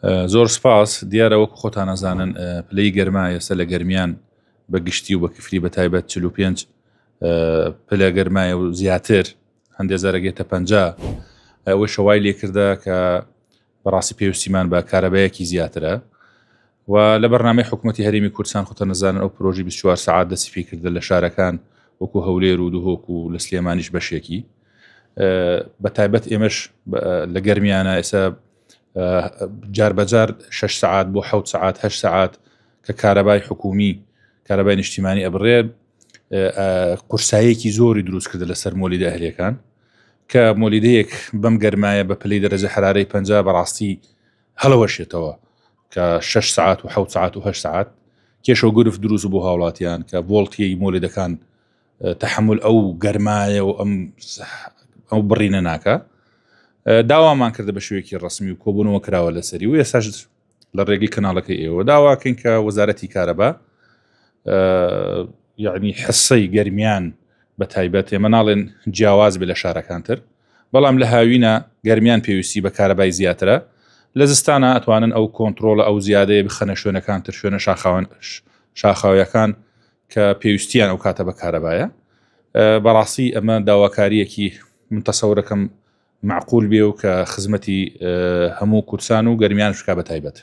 زۆر سپاس دیارە وەکو خۆتان نەزانن پلەی گەرما ئێستا لە گەرمیان بە گشتی و بە کفری بە تایبەت 45 پلە گەرمایە و زیاتر هەندێک زارەگێتە 50 ئەوە شەوای لێکردا کە بەڕاستی پێویستیمان بە کارەبایەکی زیاترە و لە بەرنامەی حکوومەتی هەرێمی کوردستان خۆتە نەزانن ئەو پرۆژی 24 سعات دەستی پێ کردە لە شارەکان وەکو هەولێر و دوهۆک و لە سلێمانیش بەشێکی بە تایبەت ئێمەش لە گەرمیانە ئێستا جاربەجار 6 سعات بۆ 7 سعات 8 سعات کە کارەبای حکومی کارەبای نیشتیمانی ئەبڕێ قورساییەکی زۆری دروست کردە لەسەر مۆلیدە ئەهلەکان کە مۆلیدەیەک بەم گەرمایە بە پلەی دەرەجە حرارەی 50 بەڕاستی هەڵەوەشێتەوە کە 6 سعات و 7 سعات و 8 سعات کێشە و گرف دروست بۆ هاوڵاتیان کە ڤۆڵتی مۆلیدەکان تەحمل ئەو گەرمایە و ئەو بڕینە ناکە. داوامان کردە بە شوەیەکی ڕسمی و کۆبوونەوە کراوە لەسەری و ئێستاش لە ڕێگەی کەناڵەکەی ئێوە داواکەین کە وەزارەتی کارەبا یعنی حسەی گەرمیان بە تایبەت ئێمە ناڵێن جیاواز بێ لە شارەکانتر بەڵام لە هاوینە گەرمیان پێویستی بە کارەبای زیاترە لە زستانە ئەتوانن ئەو کۆنتترۆلە ئەو زیادەیە بخەنە شوێنەکانتر شوێنە شاخاویەکان کە پێویستیان ئەو کاتە بە کارەبایە. بەڕاستی ئەمە داواکاریەکی من تەسەورەکەم معقول بێ و کە خزمەتی هەموو کورسان و گەرمیان شکا بە تایبەت.